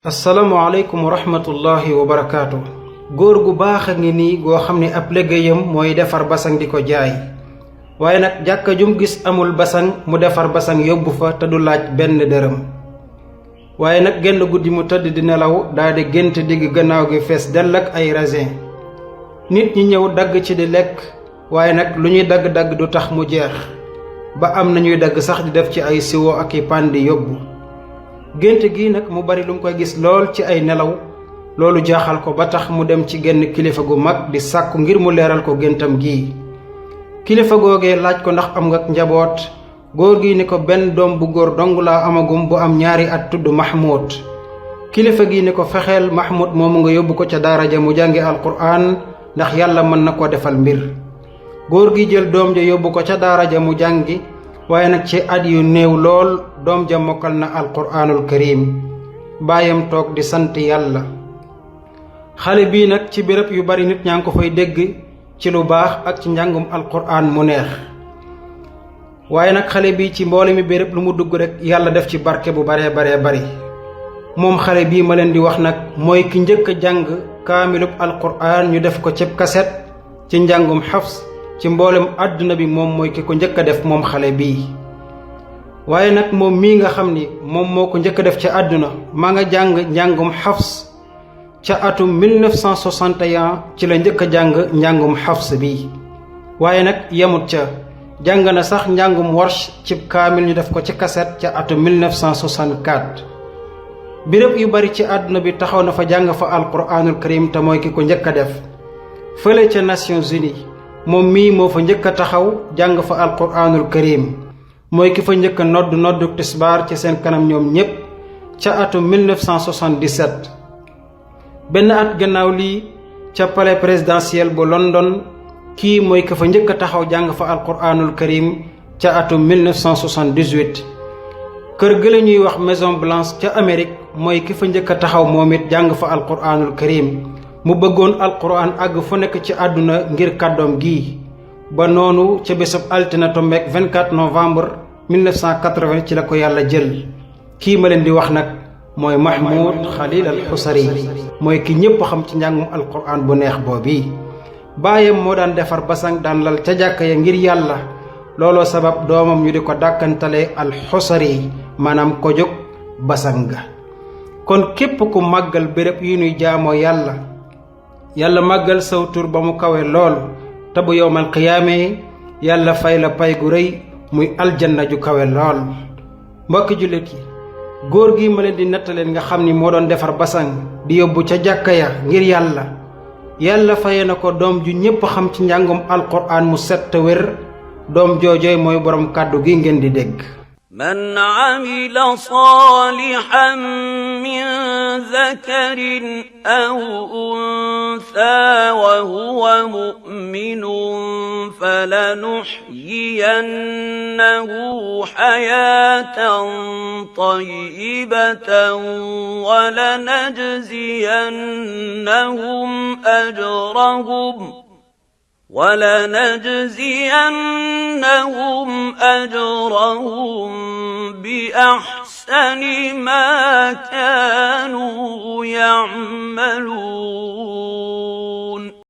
asalaamaaleykum wa rahmatullahi wa barakaatu. góor gu baax a ngi nii goo xam ne ab liggéeyam mooy defar basang di ko jaay waaye nag jàkka jum gis amul basang mu defar basang yóbbu fa te du laaj benn dërëm. waaye nag genn guddi mu tëdd di nelaw daldi gént digg gannaaw gi fees dell ak ay raisin. nit ñi ñëw dagg ci di lekk waaye nag lu ñuy dagg-dagg du tax mu jeex ba am na ñuy dagg sax di def ci ay siwo ak i pàndi yóbbu. gént gi nag mu bari lu mu koy gis lool ci ay nelaw loolu jaaxal ko ba tax mu dem ci genn kilifa gu mag di sàkku ngir mu leeral ko géntam gii. kilifa googee laaj ko ndax am nga njaboot. góor gi ni ko benn doom bu góor dong laa amagum bu am 2 at tudd Mahmoud. kilifa gi ni ko fexeel Mahmoud moomu nga yóbbu ko ca daara ja mu jàngi alquran ndax yàlla mën na ko defal mbir. góor gi jël doom ja yóbbu ko ca daara ja mu jàngi waaye nag ci at yu néew lool doom ja mokkal na alquraanul karim. baayam toog di sant yàlla. xale bii nag ci béréb yu bari nit ñaa ngi ko fay dégg ci lu baax ak ci njàngum alquraan mu neex. waaye nag xale bii ci mboole mi béréb lu mu dugg rekk yàlla def ci barke bu baree bari. moom xale bii ma leen di wax nag mooy ki njëkk a jàng kaamilub alquraan ñu def ko cib kaset ci njàngum xafs ci mboolem àdduna bi moom mooy ki ko njëkk a def moom xale bii. waaye nag moom mii nga xam ni moom moo ko njëkk a def ca àdduna maa nga jàng njàngum xafs ca atum 1961 ci la njëkk a jàng njàngum xafs bi. waaye nag yemut ca jàng na sax njàngum warsh cib kaamil ñu def ko ci kaset ca atum 1964. béréb yu bari ci àdduna bi taxaw na fa jàng fa alquraanul karim te mooy ki ko njëkk a def. fële ca Nations Unies moom mii moo fa njëkk a taxaw jàng fa alquraanul karim mooy ki fa njëkk a noddu tisbaar ci seen kanam ñoom ñépp ca atum 1977. benn at gannaaw lii ca palais présidentiel bu London kii mooy ki fa njëkk a taxaw jàng fa alquraanul karim ca atum 1978. kër gi la ñuy wax Maison Blanche ca Amérique mooy ki fa njëkk a taxaw moom it jàng fa alquraanul karim mu bëggoon alquraan àgg fu nekk ci àdduna ngir kàddoom gii. ba noonu ca bésub altine tombeek 24 novembre 1980 ci la ko yàlla jël. kii ma leen di wax nag mooy Mahmoud Khalil al Husari mooy ki ñépp xam ci njàngum alquraan bu neex boobi. baayam moo daan defar basang daan lal ca jàkka ya ngir yàlla looloo sabab doomam ñu di ko dàkkantale al Husari maanaam ko jóg basang ga. kon képp ku màggal béréb yu nuy jaamoo yàlla màggal saw tur ba mu kawe lool te bu yowmal qiyaamee yàlla fay la pay gu rëy muy aljanna ju kawe lool. mbokki jullit yi góor gi ma leen di nettaleen nga xam ni moo doon defar basang di yóbbu ca jàkka ya ngir yàlla faye na ko doom ju ñépp xam ci njàngum alquraan mu set te wér. doom joojooy mooy boroom kàddu gi ngeen di dégg. من عمل صالحا من ذكر أو أنثى وهو مؤمن فلنحيينه حياة طيبة ولنجزينهم أجرهم بأحسن ما كانوا يعملون